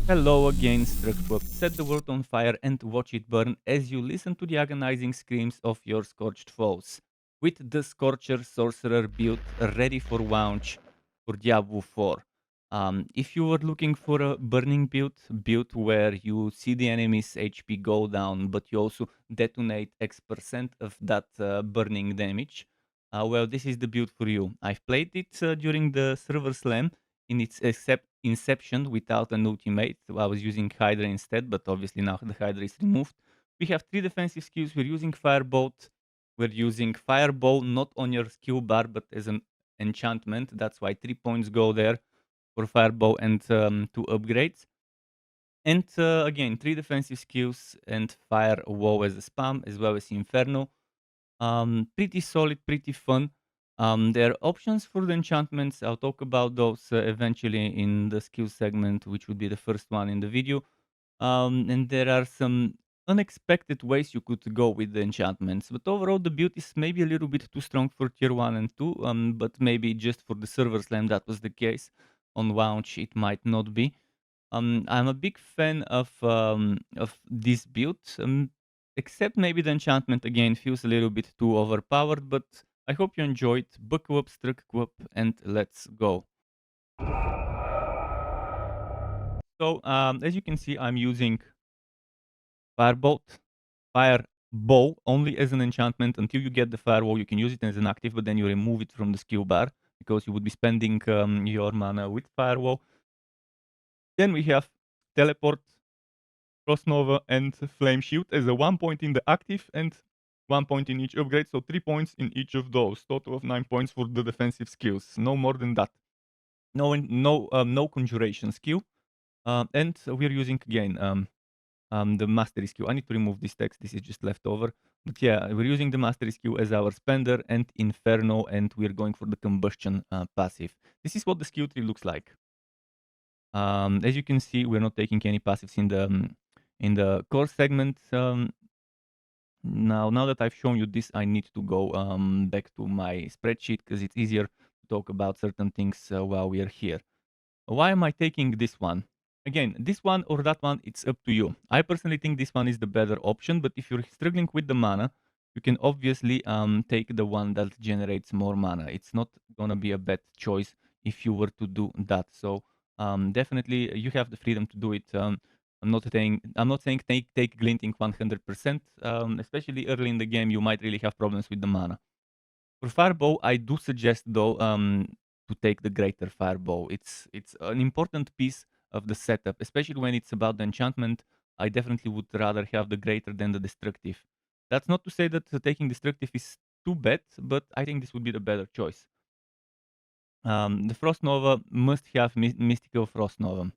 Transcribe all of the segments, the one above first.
Hello again, Struckpub. Set the world on fire and watch it burn as you listen to the agonizing screams of your scorched foes. With the Scorcher Sorcerer build ready for launch for Diablo 4. If you were looking for a burning build where you see the enemy's HP go down, but you also detonate X% of that burning damage, well, this is the build for you. I've played it during the server slam in its inception without an ultimate. I was using Hydra instead, but obviously now the Hydra is removed. We have three defensive skills. We're using Firebolt. We're using Fireball not on your skill bar, but as an enchantment. That's why 3 points go there for Fireball and two upgrades. And again, three defensive skills and Firewall as a spam, as well as Inferno. Pretty solid, pretty fun. There are options for the enchantments. I'll talk about those eventually in the skill segment, which would be the first one in the video. And there are some unexpected ways you could go with the enchantments. But overall, the build is maybe a little bit too strong for tier 1 and 2, but maybe just for the server slam that was the case. On launch, it might not be. I'm a big fan of this build, except maybe the enchantment again feels a little bit too overpowered. But I hope you enjoyed. Buckle up, struck up, and let's go. So as you can see, I'm using Firebolt, Fireball only as an enchantment until you get the Firewall. You can use it as an active, but then you remove it from the skill bar because you would be spending your mana with Firewall. Then we have Teleport, Frost Nova, and Flame Shield as a 1 point in the active and 1 point in each upgrade, so 3 points in each of those. Total of 9 points for the defensive skills. No more than that. No conjuration skill. And we're using again the mastery skill. I need to remove this text. This is just left over. But yeah, we're using the mastery skill as our spender and Inferno, and we're going for the combustion passive. This is what the skill tree looks like. As you can see, we're not taking any passives in the core segment. Now that I've shown you this, I need to go back to my spreadsheet because it's easier to talk about certain things while we are here. Why am I taking this one? Again, this one or that one, it's up to you. I personally think this one is the better option, but if you're struggling with the mana, you can obviously take the one that generates more mana. It's not gonna be a bad choice if you were to do that. So definitely you have the freedom to do it. I'm not saying take glinting 100%. Especially early in the game, you might really have problems with the mana. For Fireball, I do suggest though to take the Greater Fireball. It's an important piece of the setup, especially when it's about the enchantment. I definitely would rather have the Greater than the Destructive. That's not to say that taking Destructive is too bad, but I think this would be the better choice. The Frost Nova must have Mystical Frost Nova.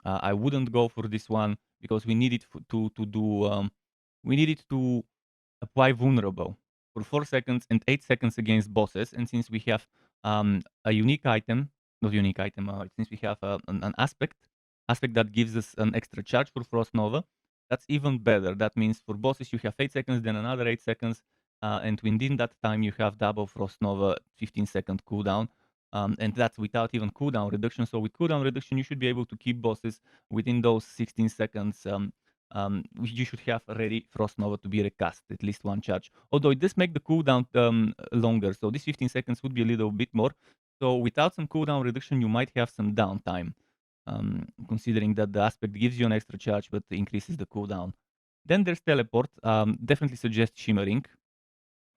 I wouldn't go for this one because we need it to do. We need it to apply vulnerable for 4 seconds and 8 seconds against bosses. And since we have a unique item, not unique item, since we have an aspect that gives us an extra charge for Frost Nova, that's even better. That means for bosses you have 8 seconds, then another 8 seconds, and within that time you have double Frost Nova 15-second cooldown. And that's without even cooldown reduction. So with cooldown reduction, you should be able to keep bosses within those 16 seconds. You should have ready Frost Nova to be recast, at least one charge. Although it does make the cooldown longer, so this 15 seconds would be a little bit more. So without some cooldown reduction, you might have some downtime, considering that the aspect gives you an extra charge but increases the cooldown. Then there's Teleport. Definitely suggest Shimmering.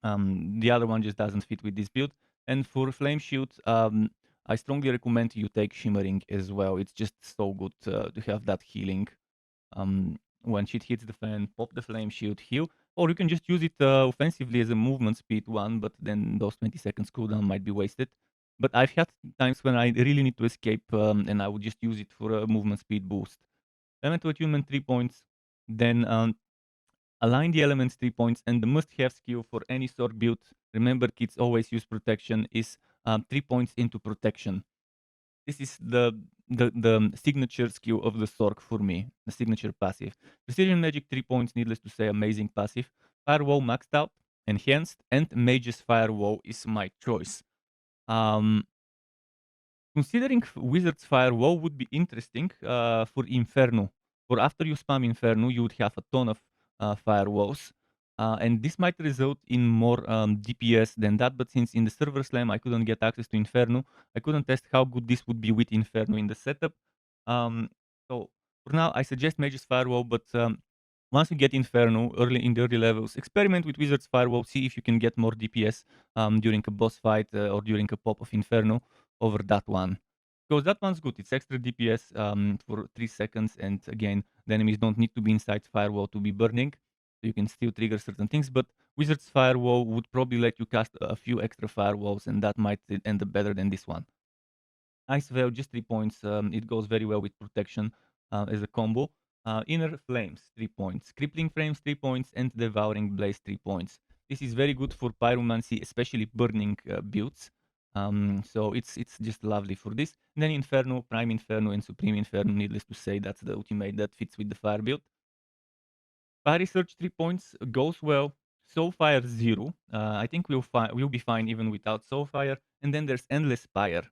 The other one just doesn't fit with this build. And for Flame Shield, I strongly recommend you take Shimmering as well. It's just so good to have that healing. When shit hits the fan, pop the Flame Shield, heal. Or you can just use it offensively as a movement speed one, but then those 20 seconds cooldown might be wasted. But I've had times when I really need to escape, and I would just use it for a movement speed boost. Elemental Attunement 3 points. Then align the elements 3 points, and the must-have skill for any sword build, remember kids always use protection, is 3 points into protection. This is the signature skill of the Sork for me, the signature passive. Precision Magic 3 points, needless to say, amazing passive. Firewall maxed out, enhanced, and Mage's Firewall is my choice. Um, Considering Wizard's Firewall would be interesting for Inferno. For after you spam Inferno, you would have a ton of firewalls. And this might result in more DPS than that, but since in the server slam I couldn't get access to Inferno, I couldn't test how good this would be with Inferno in the setup. So for now, I suggest Mage's Firewall, but once you get Inferno early in the early levels, experiment with Wizard's Firewall, see if you can get more DPS during a boss fight or during a pop of Inferno over that one. Because that one's good. It's extra DPS for 3 seconds, and again, the enemies don't need to be inside Firewall to be burning. So you can still trigger certain things, but Wizard's Firewall would probably let you cast a few extra Firewalls, and that might end up better than this one. Ice Veil, just 3 points. It goes very well with Protection as a combo. Inner Flames, 3 points. Crippling Frames, 3 points. And Devouring Blaze, 3 points. This is very good for Pyromancy, especially burning builds. So it's just lovely for this. And then Inferno, Prime Inferno, and Supreme Inferno, needless to say, that's the ultimate that fits with the fire build. Fire Research, 3 points, goes well. Soulfire, 0. I think we'll be fine even without Soulfire. And then there's Endless Fire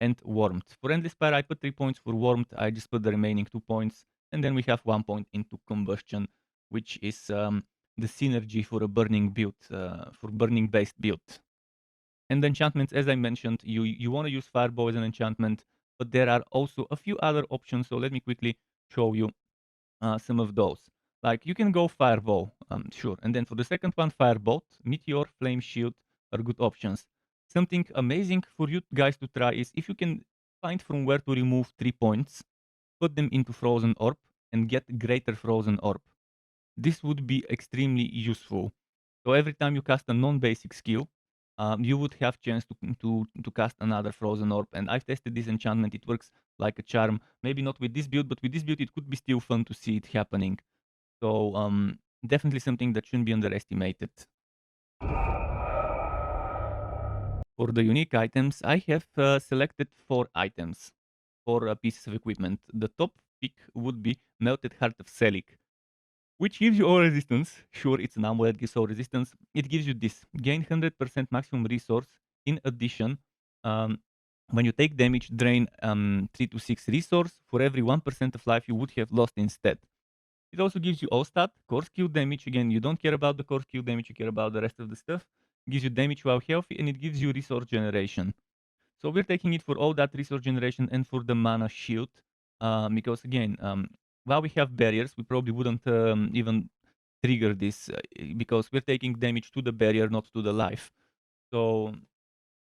and Warmth. For Endless Fire, I put 3 points. For Warmth, I just put the remaining 2 points. And then we have 1 point into Combustion, which is the synergy for a burning build, for burning-based build. And the enchantments, as I mentioned, you want to use Fireball as an enchantment, but there are also a few other options. So let me quickly show you some of those. Like you can go Fireball, sure. And then for the second one, Firebolt, Meteor, Flame Shield are good options. Something amazing for you guys to try is if you can find from where to remove 3 points, put them into Frozen Orb and get Greater Frozen Orb. This would be extremely useful. So every time you cast a non-basic skill, you would have chance to cast another Frozen Orb. And I've tested this enchantment; it works like a charm. Maybe not with this build, but with this build, it could be still fun to see it happening. So definitely something that shouldn't be underestimated. For the unique items, I have selected 4 items, 4 pieces of equipment. The top pick would be Melted Heart of Selig, which gives you all resistance. Sure, it's an amulet, gives all resistance. It gives you this, gain 100% maximum resource. In addition, um, when you take damage, drain 3 to 6 resource for every 1% of life you would have lost instead. It also gives you all stat, core skill damage. Again, you don't care about the core skill damage, you care about the rest of the stuff. It gives you damage while healthy, and it gives you resource generation. So we're taking it for all that resource generation and for the mana shield. Because again, while we have barriers, we probably wouldn't even trigger this because we're taking damage to the barrier, not to the life. So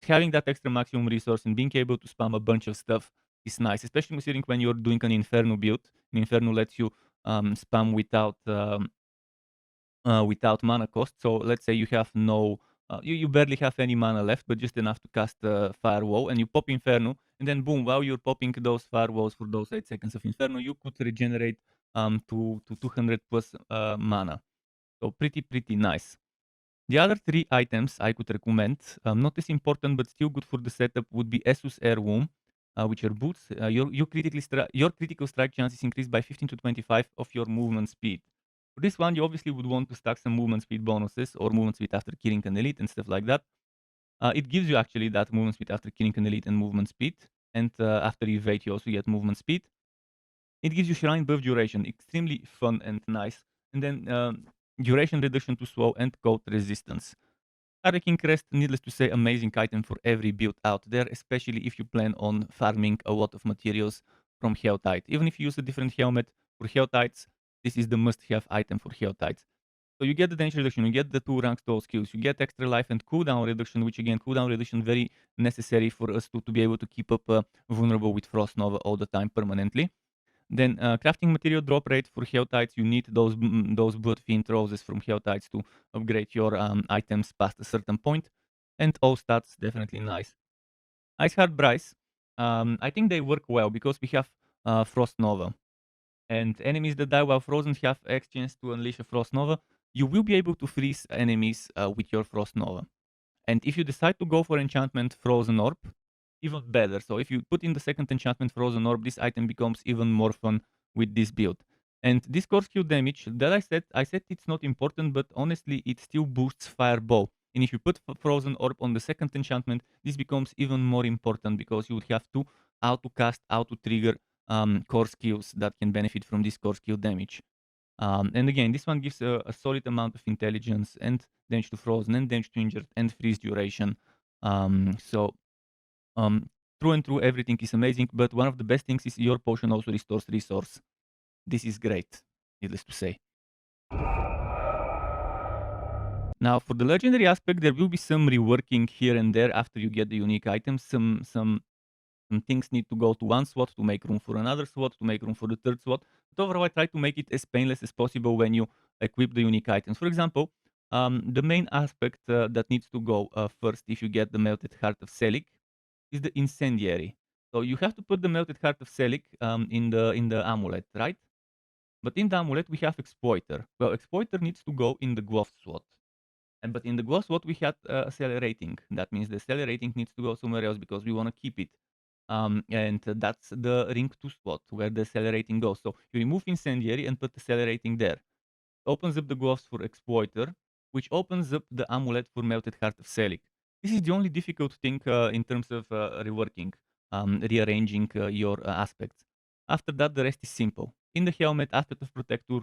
having that extra maximum resource and being able to spam a bunch of stuff is nice, especially considering when you're doing an Inferno build. An Inferno lets you spam without mana cost. So let's say you have you barely have any mana left, but just enough to cast Firewall, and you pop Inferno, and then boom, while you're popping those Firewalls for those 8 seconds of Inferno, you could regenerate to 200 plus mana. So pretty nice. The other 3 items I could recommend, not as important but still good for the setup, would be Essus Heirloom, which are boots. Your critical strike chance is increased by 15 to 25 of your movement speed. For this one, you obviously would want to stack some movement speed bonuses or movement speed after killing an elite and stuff like that. It gives you actually that movement speed after killing an elite and movement speed. And after you evade, you also get movement speed. It gives you Shrine buff duration, extremely fun and nice. And then duration reduction to slow and cold resistance. King Crest, needless to say, amazing item for every build out there, especially if you plan on farming a lot of materials from Helltide. Even if you use a different helmet for Helltides, this is the must-have item for Helltides. So you get the damage reduction, you get the 2 rank stall skills, you get extra life and cooldown reduction, which again, cooldown reduction very necessary for us to be able to keep up vulnerable with Frost Nova all the time permanently. Then crafting material drop rate for Helltides, you need those Bloodfiend roses from Helltides to upgrade your items past a certain point. And all stats, definitely nice. Iceheart Bryce, I think they work well because we have Frost Nova. And enemies that die while frozen have X chance to unleash a Frost Nova. You will be able to freeze enemies with your Frost Nova. And if you decide to go for enchantment Frozen Orb, even better. So if you put in the second enchantment Frozen Orb, this item becomes even more fun with this build. And this core skill damage that I said it's not important, but honestly it still boosts Fireball. And if you put Frozen Orb on the second enchantment, this becomes even more important because you would have to auto-cast, auto-trigger core skills that can benefit from this core skill damage. And again, this one gives a solid amount of intelligence and damage to Frozen and damage to Injured and freeze duration. So through and through, everything is amazing, but one of the best things is your potion also restores resource. This is great, needless to say. Now, for the legendary aspect, there will be some reworking here and there after you get the unique items. Some things need to go to one slot to make room for another slot, to make room for the third slot. But overall, I try to make it as painless as possible when you equip the unique items. For example, the main aspect that needs to go first if you get the Melted Heart of Selig is the Incendiary. So you have to put the Melted Heart of Selig in the amulet, right? But in the amulet, we have Exploiter. Well, Exploiter needs to go in the glove slot. But in the glove slot, we had Accelerating. That means the Accelerating needs to go somewhere else because we want to keep it. And that's the ring 2 spot where the Accelerating goes. So you remove Incendiary and put Accelerating there. Opens up the gloves for Exploiter, which opens up the amulet for Melted Heart of Selig. This is the only difficult thing in terms of reworking, rearranging your aspects. After that, the rest is simple. In the helmet, aspect of Protector,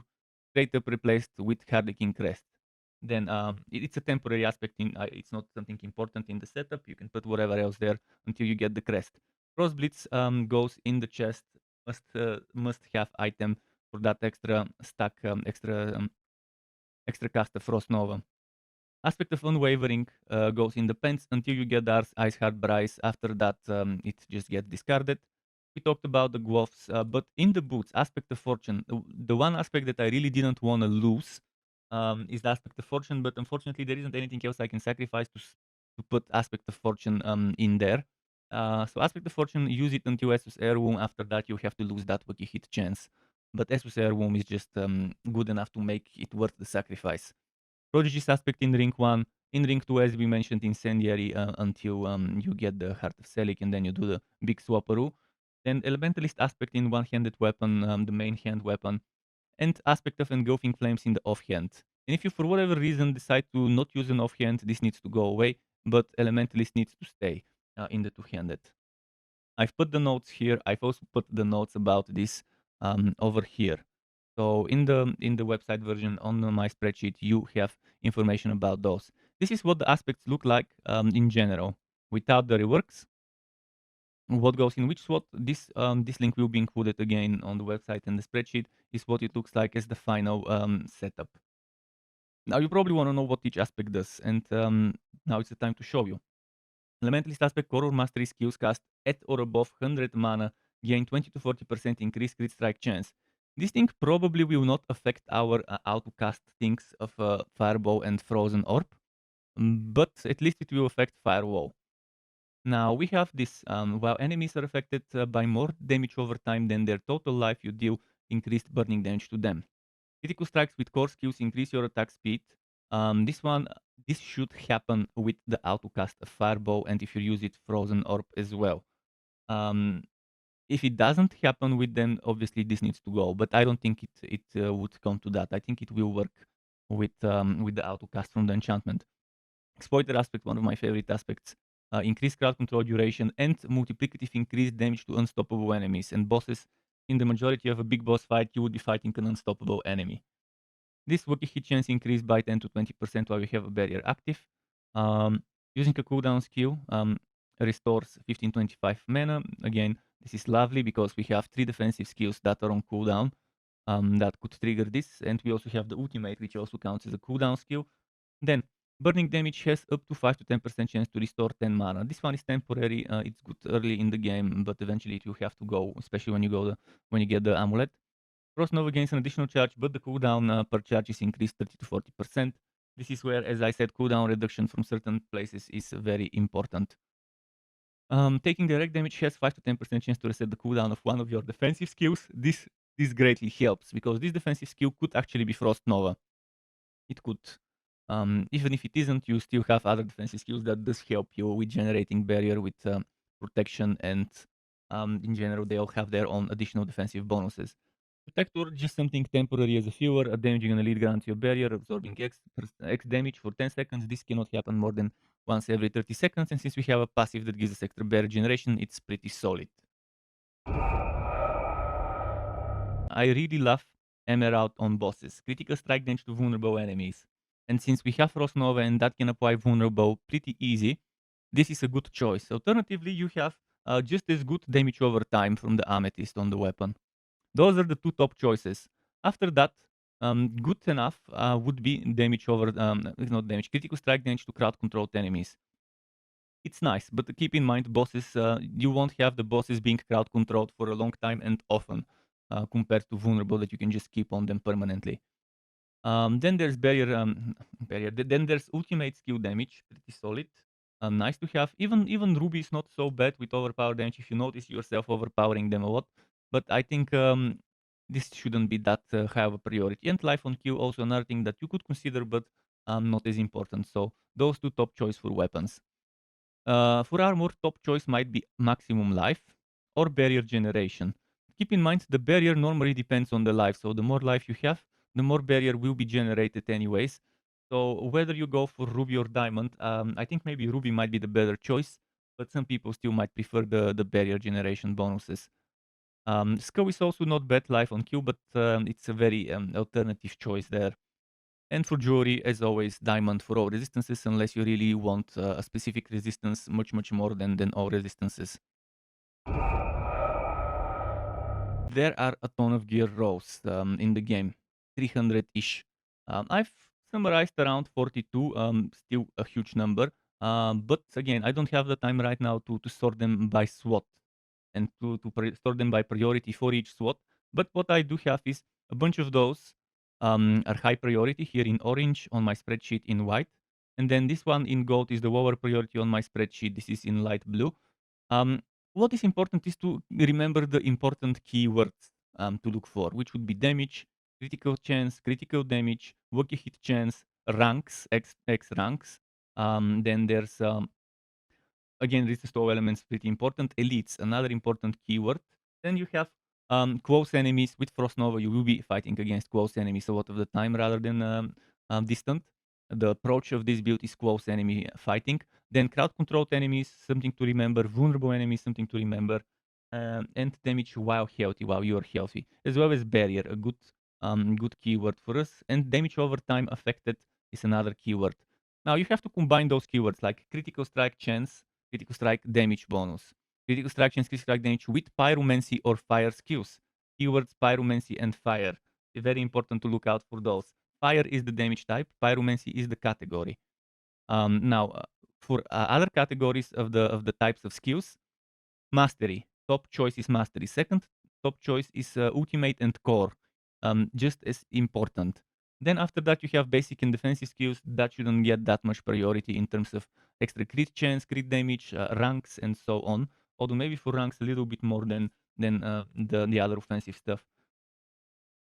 straight up replaced with Harlequin Crest. Then it's a temporary aspect. It's not something important in the setup. You can put whatever else there until you get the crest. Frostblitz goes in the chest. Must have item for that extra stack, extra cast of Frost Nova. Aspect of Unwavering goes in the pants until you get the Ice Hard Bryce. After that, it just gets discarded. We talked about the gloves, but in the boots, Aspect of Fortune, the one aspect that I really didn't want to lose is the Aspect of Fortune, but unfortunately, there isn't anything else I can sacrifice to put Aspect of Fortune in there. So Aspect of Fortune, use it until Estus Heirloom. After that, you have to lose that Wiki hit chance. But Estus Heirloom is just good enough to make it worth the sacrifice. Prodigy's aspect in Ring 1. In Ring 2, as we mentioned, Incendiary until you get the Heart of Selig and then you do the big swapperoo. Then Elementalist aspect in one-handed weapon, the main hand weapon. And aspect of Engulfing Flames in the offhand. And if you, for whatever reason, decide to not use an offhand, this needs to go away, but Elementalist needs to stay in the two-handed. I've put the notes here. I've also put the notes about this over here. So in the website version on my spreadsheet, you have information about those. This is what the aspects look like in general. Without the reworks, what goes in which slot, this link will be included again on the website, and the spreadsheet is what it looks like as the final setup. Now you probably want to know what each aspect does, and now it's the time to show you. Elementalist aspect core or mastery skills cast at or above 100 mana gain 20 to 40% increased crit strike chance. This thing probably will not affect our auto cast things of Fireball and Frozen Orb, but at least it will affect Firewall. Now we have this, while enemies are affected by more damage over time than their total life, you deal increased burning damage to them. Critical strikes with core skills increase your attack speed. This should happen with the autocast of Fireball, and if you use it, Frozen Orb as well. If it doesn't happen with them, obviously this needs to go. But I don't think it would come to that. I think it will work with the autocast from the enchantment. Exploiter aspect, one of my favorite aspects. Increased crowd control duration and multiplicative increased damage to unstoppable enemies and bosses. In the majority of a big boss fight, you would be fighting an unstoppable enemy. This Wookiee hit chance increased by 10 to 20% while you have a barrier active. Using a cooldown skill restores 1525 mana. Again, this is lovely because we have 3 defensive skills that are on cooldown that could trigger this. And we also have the ultimate, which also counts as a cooldown skill. Then, burning damage has up to 5 to 10% chance to restore 10 mana. This one is temporary. It's good early in the game, but eventually it will have to go, especially when you get the amulet. Frost Nova gains an additional charge, but the cooldown per charge is increased 30 to 40%. This is where, as I said, cooldown reduction from certain places is very important. Taking direct damage has 5 to 10% chance to reset the cooldown of one of your defensive skills. This greatly helps because this defensive skill could actually be Frost Nova. It could. Even if it isn't, you still have other defensive skills that does help you with generating barrier, with protection, and in general, they all have their own additional defensive bonuses. Protector, just something temporary as a fewer, damaging an elite grants you a barrier, absorbing X damage for 10 seconds. This cannot happen more than once every 30 seconds, and since we have a passive that gives us extra barrier generation, it's pretty solid. I really love Emerald on bosses. Critical strike damage to vulnerable enemies. And since we have Frost Nova and that can apply vulnerable pretty easy, this is a good choice. Alternatively, you have just as good damage over time from the Amethyst on the weapon. Those are the two top choices. After that, good enough would be damage over, not damage, critical strike damage to crowd controlled enemies. It's nice, but keep in mind, bosses, you won't have the bosses being crowd controlled for a long time and often, compared to vulnerable that you can just keep on them permanently. Then there's barrier, barrier. Then there's ultimate skill damage, pretty solid. Nice to have. Even Ruby is not so bad with overpower damage if you notice yourself overpowering them a lot. But I think this shouldn't be that high of a priority. And life on Q also another thing that you could consider, but not as important. So those two top choice for weapons. For armor, top choice might be maximum life or barrier generation. Keep in mind the barrier normally depends on the life, so the more life you have, the more barrier will be generated anyways. So whether you go for ruby or diamond, I think maybe ruby might be the better choice, but some people still might prefer the barrier generation bonuses. Skull is also not bad life on Q, but it's a very alternative choice there. And for jewelry, as always, diamond for all resistances, unless you really want a specific resistance much more than all resistances. There are a ton of gear rows in the game, 300-ish. I've summarized around 42, still a huge number. But again, I don't have the time right now to sort them by SWOT and to sort them by priority for each SWOT. But what I do have is a bunch of those are high priority here in orange, on my spreadsheet in white. And then this one in gold is the lower priority on my spreadsheet. This is in light blue. Um, what is important is to remember the important keywords to look for, which would be damage, critical chance, critical damage, worky hit chance, ranks, X ranks. Then there's again, resist to all elements pretty important. Elites, another important keyword. Then you have close enemies. With Frost Nova, you will be fighting against close enemies a lot of the time rather than distant. The approach of this build is close enemy fighting. Then crowd controlled enemies, something to remember. Vulnerable enemies, something to remember. And damage while healthy, while you are healthy. As well as barrier, a good keyword for us. And damage over time affected is another keyword. Now you have to combine those keywords like critical strike chance, critical strike damage bonus, critical strike chance, critical strike damage with pyromancy or fire skills. Keywords pyromancy and fire. It's very important to look out for those. Fire is the damage type, pyromancy is the category. Now, for other categories of the types of skills, mastery. Top choice is mastery. Second top choice is ultimate and core. Just as important. Then after that, you have basic and defensive skills that shouldn't get that much priority in terms of extra crit chance, crit damage, ranks, and so on. Although maybe for ranks a little bit more than the other offensive stuff.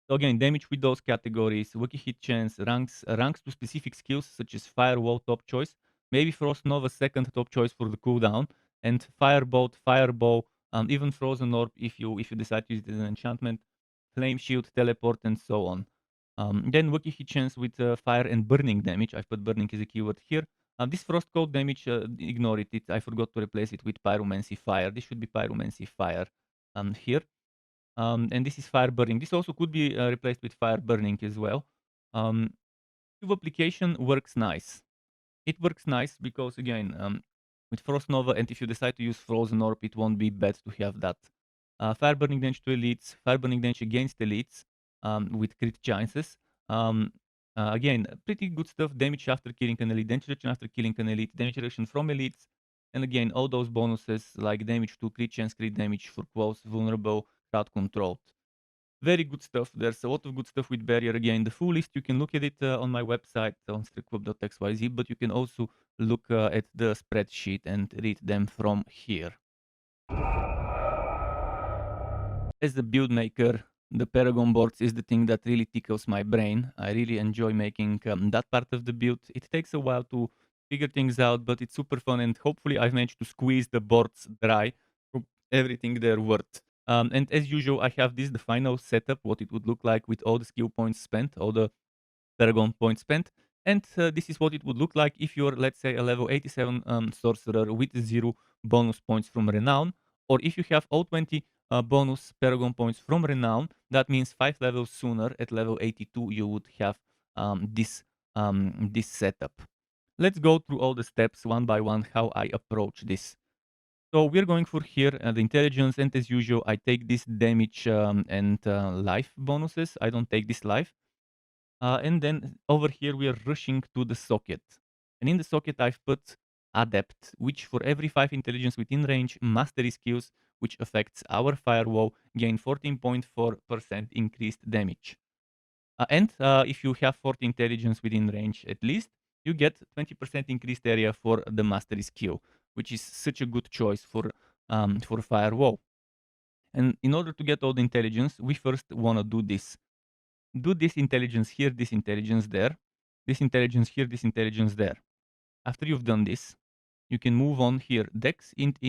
So again, damage with those categories, wiki hit chance, ranks to specific skills such as Firewall top choice, maybe Frost Nova second top choice for the cooldown, and Firebolt, Fireball, even Frozen Orb if you decide to use it as an enchantment, Flame Shield, Teleport, and so on. Then wiki hit chance with fire and burning damage. I've put burning as a keyword here. This frost cold damage, ignore it. I forgot to replace it with pyromancy fire. This should be pyromancy fire here. And this is fire burning. This also could be replaced with fire burning as well. Cube application works nice. It works nice because again, with Frost Nova, and if you decide to use Frozen Orb, it won't be bad to have that. Fire burning damage to elites, fire burning damage against elites with crit chances. Again, pretty good stuff. Damage after killing an elite, damage reduction after killing an elite, damage reduction from elites, and again, all those bonuses like damage to crit chance, crit damage for close, vulnerable, crowd controlled. Very good stuff. There's a lot of good stuff with barrier. Again, the full list, you can look at it on my website on strictclub.xyz, but you can also look at the spreadsheet and read them from here. As a build maker, the Paragon Boards is the thing that really tickles my brain. I really enjoy making that part of the build. It takes a while to figure things out, but it's super fun, and hopefully I've managed to squeeze the boards dry from everything they're worth. And as usual, I have this, the final setup, what it would look like with all the skill points spent, all the Paragon points spent. And this is what it would look like if you're, let's say, a level 87 sorcerer with 0 bonus points from renown, or if you have all 20 bonus Paragon points from renown. That means 5 levels sooner, at level 82, you would have this setup. Let's go through all the steps one by one, how I approach this. So we're going for here the intelligence, and as usual, I take this damage and life bonuses. I don't take this life. And then over here, we are rushing to the socket. And in the socket, I've put Adept, which for every 5 intelligence within range, mastery skills, which affects our firewall, gain 14.4% increased damage. And if you have 40 intelligence within range at least, you get 20% increased area for the mastery skill, which is such a good choice for firewall. And in order to get all the intelligence, we first want to do this. Do this intelligence here, this intelligence there, this intelligence here, this intelligence there. After you've done this, you can move on here, dex, int,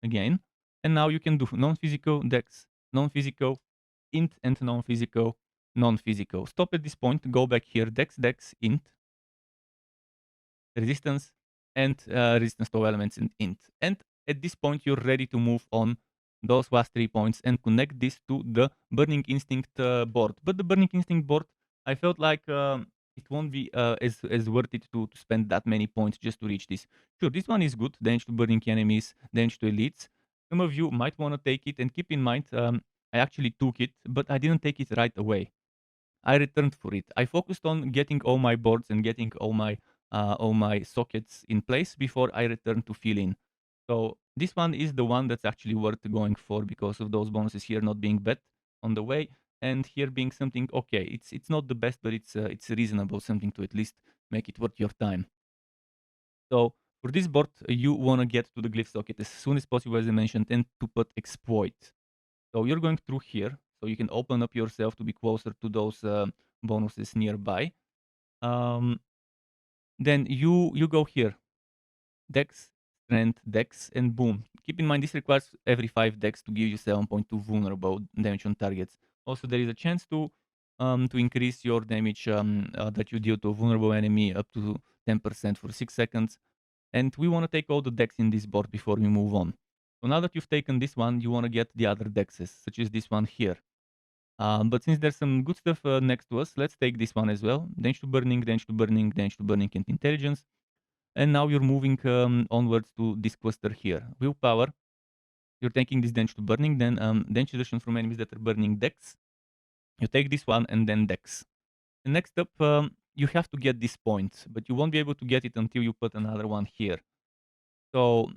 again. And now you can do non-physical, dex, non-physical, int, and non-physical, non-physical. Stop at this point, go back here, dex, int, resistance, and resistance to all elements in int. And at this point, you're ready to move on those last 3 points and connect this to the Burning Instinct board. But the Burning Instinct board, I felt like it won't be as worth it to spend that many points just to reach this. Sure, this one is good, damage to burning enemies, damage to elites. Some of you might want to take it, and keep in mind, I actually took it, but I didn't take it right away. I returned for it. I focused on getting all my boards and getting all my sockets in place before I returned to fill in. So this one is the one that's actually worth going for because of those bonuses here not being bad on the way, and here being something okay. It's not the best, but it's reasonable, something to at least make it worth your time. So for this board, you want to get to the glyph socket as soon as possible, as I mentioned, and to put exploit. So you're going through here, so you can open up yourself to be closer to those bonuses nearby. Then you go here, dex, strength, dex, and boom. Keep in mind this requires every 5 dex to give you 7.2 vulnerable damage on targets. Also, there is a chance to increase your damage that you deal to a vulnerable enemy up to 10% for 6 seconds. And we want to take all the decks in this board before we move on. So now that you've taken this one, you want to get the other dexes, such as this one here. But since there's some good stuff next to us, let's take this one as well. Damage to burning, damage to burning, damage to burning, and intelligence. And now you're moving onwards to this cluster here. Willpower. You're taking this damage to burning, then damage reduction from enemies that are burning dex. You take this one and then dex. And next up, you have to get this point, but you won't be able to get it until you put another one here. So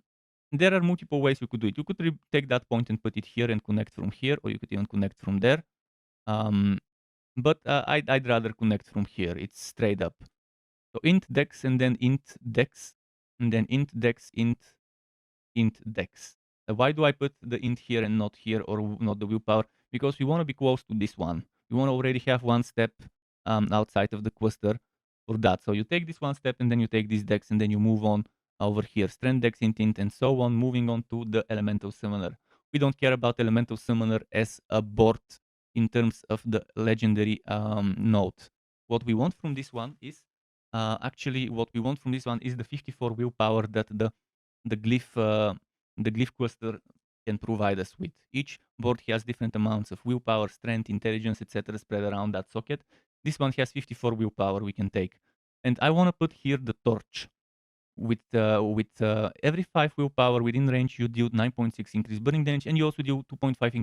there are multiple ways you could do it. You could take that point and put it here and connect from here, or you could even connect from there. But I'd rather connect from here. It's straight up. So int dex and then int dex, and then int dex, int dex. Why do I put the int here and not here, or not the willpower? Because we want to be close to this one. We want to already have one step outside of the cluster for that. So you take this one step and then you take this dex and then you move on over here. Strength, dex, int, and so on, moving on to the elemental summoner. We don't care about elemental summoner as a board in terms of the legendary node. What we want from this one is the 54 willpower that the glyph cluster can provide us with. Each board has different amounts of willpower, strength, intelligence, etc. spread around that socket. This one has 54 willpower we can take. And I want to put here the torch. With every 5 willpower within range, you deal 9.6 increased burning damage, and you also deal 2.5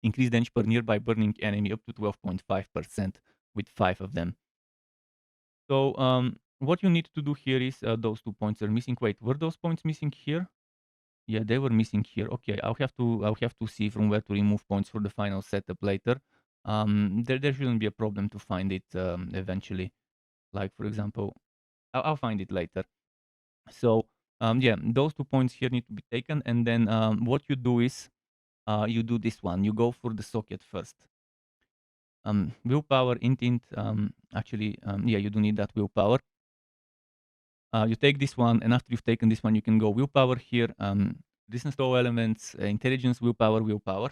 increased damage per nearby burning enemy, up to 12.5% with 5 of them. So what you need to do here is those 2 points are missing. Wait, were those points missing here? Yeah, they were missing here. Okay, I'll have to see from where to remove points for the final setup later. There shouldn't be a problem to find it eventually. Like for example, I'll find it later. So yeah, those 2 points here need to be taken, and then what you do is you do this one. You go for the socket first. Willpower, int. Yeah, you do need that willpower. You take this one, and after you've taken this one, you can go willpower here. Distance to all elements, intelligence, willpower, willpower.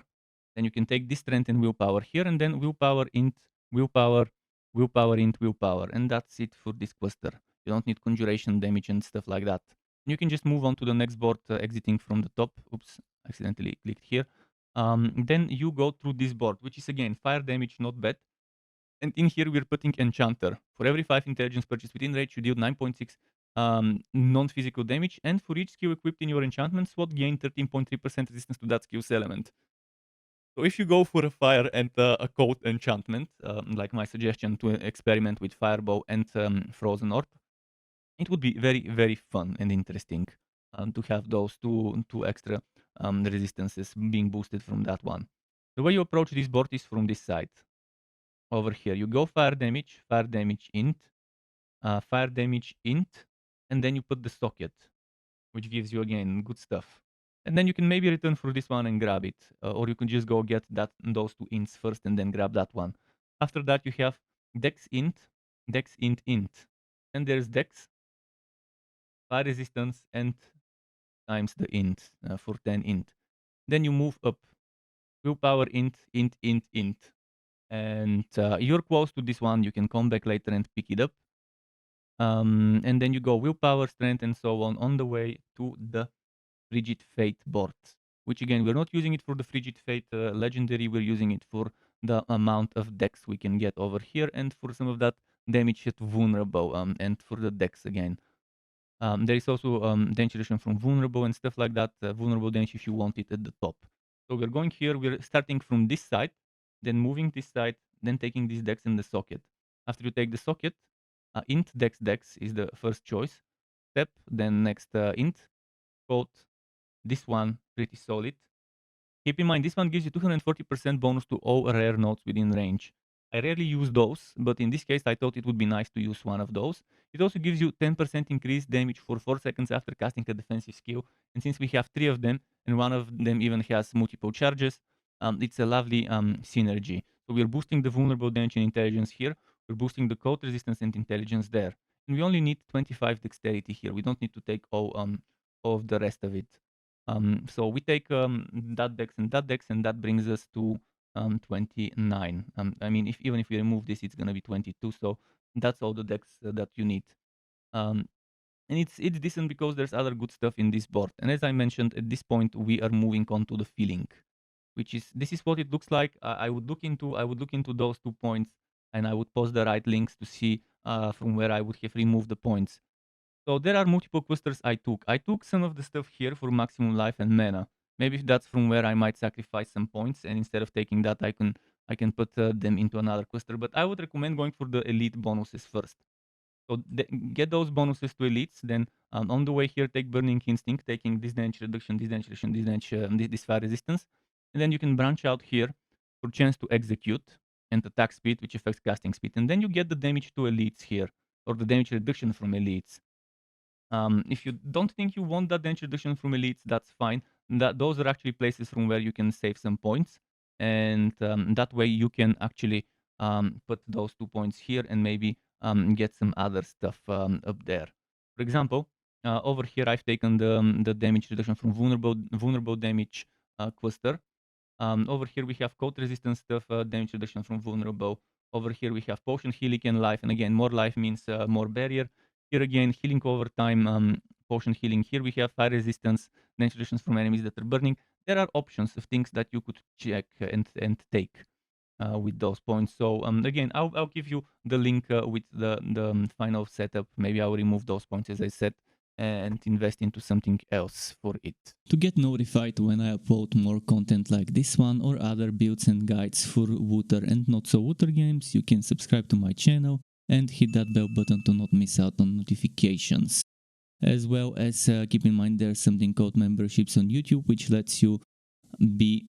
Then you can take this strength and willpower here, and then willpower int, willpower, willpower int, willpower, and that's it for this cluster. You don't need conjuration damage and stuff like that. You can just move on to the next board, exiting from the top. Oops, accidentally clicked here. Then you go through this board, which is again fire damage, not bad. And in here we're putting enchanter. For every 5 intelligence purchased within range, you deal 9.6 non-physical damage, and for each skill equipped in your enchantment slot, gain 13.3% resistance to that skill's element. So if you go for a fire and a cold enchantment, like my suggestion to experiment with Firebow and Frozen Orb, it would be very, very fun and interesting to have those two extra resistances being boosted from that one. The way you approach this board is from this side. Over here, you go fire damage int, and then you put the socket, which gives you again good stuff. And then you can maybe return for this one and grab it, or you can just go get those 2 ints first and then grab that one. After that, you have dex int, int, and there's dex, fire resistance, and times the int for 10 int. Then you move up, willpower int, and you're close to this one. You can come back later and pick it up. And then you go willpower, strength, and so on the way to the Frigid Fate board, which again, we're not using it for the Frigid Fate legendary, we're using it for the amount of dex we can get over here, and for some of that damage hit vulnerable, and for the dex again. There is also damage reduction from vulnerable and stuff like that, vulnerable damage if you want it at the top. So we're going here, we're starting from this side, then moving this side, then taking this dex in the socket. After you take the socket, int dex is the first choice. Step, then next int, code, this one, pretty solid. Keep in mind, this one gives you 240% bonus to all rare nodes within range. I rarely use those, but in this case, I thought it would be nice to use one of those. It also gives you 10% increased damage for 4 seconds after casting a defensive skill. And since we have 3 of them, and one of them even has multiple charges, it's a lovely synergy. So we're boosting the vulnerable damage and intelligence here. We're boosting the cold resistance and intelligence there. And we only need 25 dexterity here. We don't need to take all of the rest of it. So we take that dex, and that brings us to 29. I mean, even if we remove this, it's going to be 22. So that's all the dex that you need. And it's decent because there's other good stuff in this board. And as I mentioned, at this point, we are moving on to the filling, which is, this is what it looks like. I would look into those 2 points, and I would post the right links to see from where I would have removed the points. So there are multiple clusters I took. I took some of the stuff here for maximum life and mana. Maybe that's from where I might sacrifice some points, and instead of taking that, I can put them into another cluster. But I would recommend going for the elite bonuses first. So get those bonuses to elites. Then on the way here, take Burning Instinct, taking this damage reduction, this fire resistance, and then you can branch out here for chance to execute and attack speed, which affects casting speed. And then you get the damage to elites here, or the damage reduction from elites. If you don't think you want that damage reduction from elites, that's fine. Those are actually places from where you can save some points, and that way you can actually put those 2 points here and maybe get some other stuff up there. For example, over here I've taken the damage reduction from vulnerable damage cluster. Over here we have cold resistance stuff, damage reduction from vulnerable. Over here we have potion, healing, and life. And again, more life means more barrier. Here again, healing over time, potion healing. Here we have fire resistance, damage reductions from enemies that are burning. There are options of things that you could check and take with those points. So again, I'll give you the link with the final setup. Maybe I'll remove those points, as I said, and invest into something else for it. To get notified when I upload more content like this one or other builds and guides for Wooter and not so Wooter games, you can subscribe to my channel and hit that bell button to not miss out on notifications. As well as keep in mind there's something called memberships on YouTube, which lets you be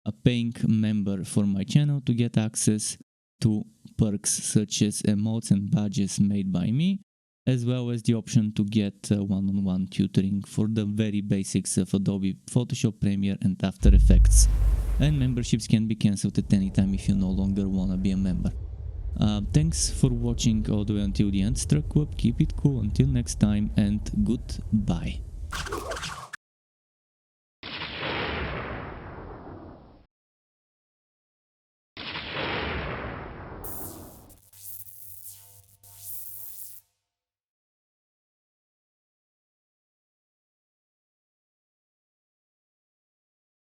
a paying member for my channel to get access to perks such as emotes and badges made by me, as well as the option to get one-on-one tutoring for the very basics of Adobe Photoshop, Premiere and After Effects. And memberships can be cancelled at any time if you no longer wanna be a member. Thanks for watching all the way until the end. Struck up, keep it cool until next time, and goodbye.